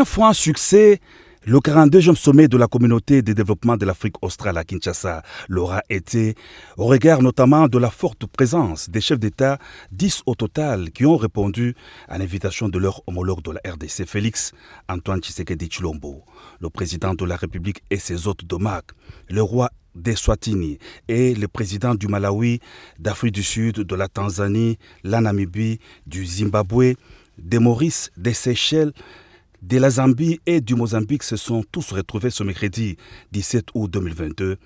Un franc succès, le 42e sommet de la communauté de développement de l'Afrique australe à Kinshasa l'aura été, au regard notamment de la forte présence des chefs d'État, 10 au total, qui ont répondu à l'invitation de leur homologue de la RDC, Félix Antoine Tshisekedi Tshilombo, le président de la République et ses hôtes d'Omak, le roi d'Eswatini et le président du Malawi, d'Afrique du Sud, de la Tanzanie, la Namibie, du Zimbabwe, des Maurice, des Seychelles, de la Zambie et du Mozambique se sont tous retrouvés ce mercredi 17 août 2022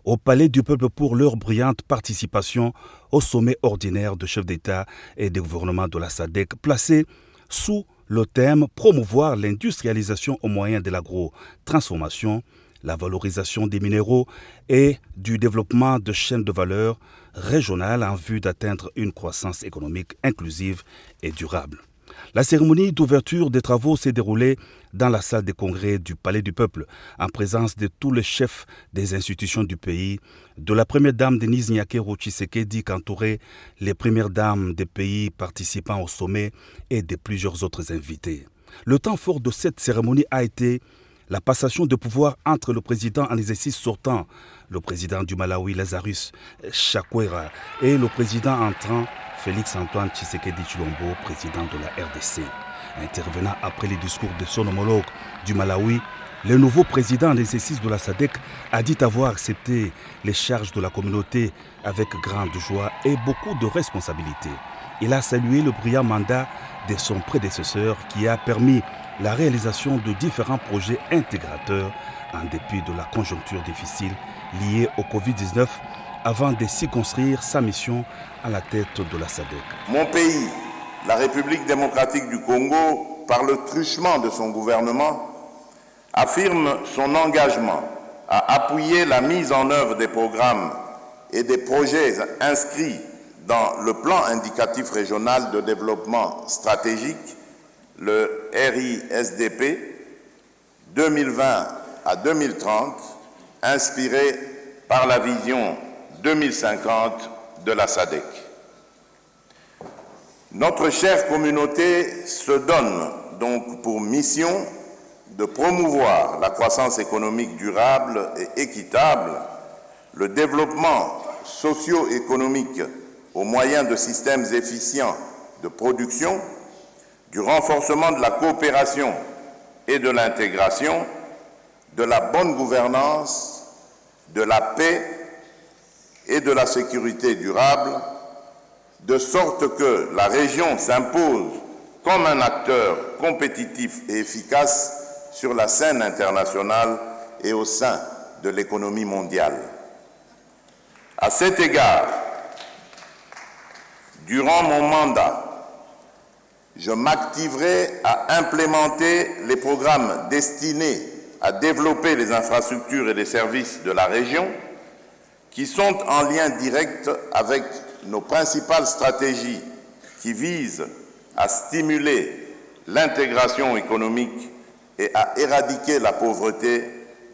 au Palais du Peuple pour leur brillante participation au sommet ordinaire de chefs d'État et de gouvernement de la SADC placé sous le thème « Promouvoir l'industrialisation au moyen de l'agro-transformation, la valorisation des minéraux et du développement de chaînes de valeur régionales en vue d'atteindre une croissance économique inclusive et durable ». La cérémonie d'ouverture des travaux s'est déroulée dans la salle des congrès du Palais du Peuple, en présence de tous les chefs des institutions du pays, de la première dame Denise Nyakero Tshisekedi, qu'entouraient les premières dames des pays participant au sommet et de plusieurs autres invités. Le temps fort de cette cérémonie a été la passation de pouvoir entre le président en exercice sortant, le président du Malawi Lazarus Chakwera, et le président entrant Félix Antoine Tshisekedi Tshilombo, président de la RDC. Intervenant après les discours de son homologue du Malawi, le nouveau président en exercice de la SADC a dit avoir accepté les charges de la communauté avec grande joie et beaucoup de responsabilités. Il a salué le brillant mandat de son prédécesseur qui a permis la réalisation de différents projets intégrateurs en dépit de la conjoncture difficile liée au Covid-19 avant de circonscrire sa mission à la tête de la SADC. Mon pays, la République démocratique du Congo, par le truchement de son gouvernement, affirme son engagement à appuyer la mise en œuvre des programmes et des projets inscrits dans le plan indicatif régional de développement stratégique, le RISDP 2020 à 2030, inspiré par la vision 2050 de la SADC. Notre chère communauté se donne donc pour mission de promouvoir la croissance économique durable et équitable, le développement socio-économique au moyen de systèmes efficients de production, du renforcement de la coopération et de l'intégration, de la bonne gouvernance, de la paix et de la sécurité durable, de sorte que la région s'impose comme un acteur compétitif et efficace sur la scène internationale et au sein de l'économie mondiale. À cet égard, durant mon mandat, je m'activerai à implémenter les programmes destinés à développer les infrastructures et les services de la région qui sont en lien direct avec nos principales stratégies qui visent à stimuler l'intégration économique et à éradiquer la pauvreté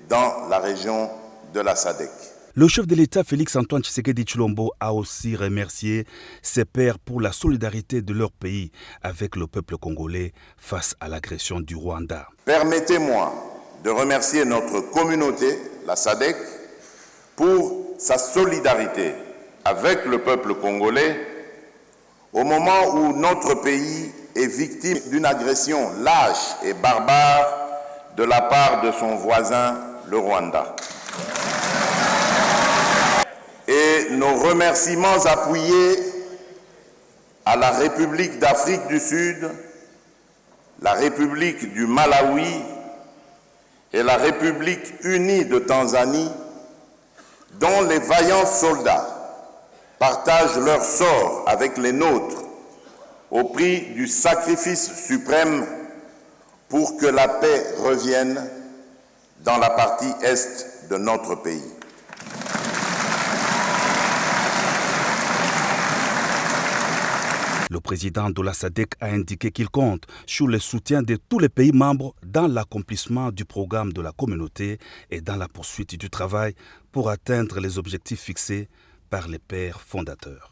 dans la région de la SADC. Le chef de l'État, Félix Antoine Tshisekedi Tshilombo, a aussi remercié ses pairs pour la solidarité de leur pays avec le peuple congolais face à l'agression du Rwanda. Permettez-moi de remercier notre communauté, la SADC, pour sa solidarité avec le peuple congolais au moment où notre pays est victime d'une agression lâche et barbare de la part de son voisin, le Rwanda. Et nos remerciements appuyés à la République d'Afrique du Sud, la République du Malawi et la République unie de Tanzanie, dont les vaillants soldats partagent leur sort avec les nôtres au prix du sacrifice suprême pour que la paix revienne dans la partie est de notre pays. Le président de la SADC a indiqué qu'il compte sur le soutien de tous les pays membres dans l'accomplissement du programme de la communauté et dans la poursuite du travail pour atteindre les objectifs fixés par les pères fondateurs.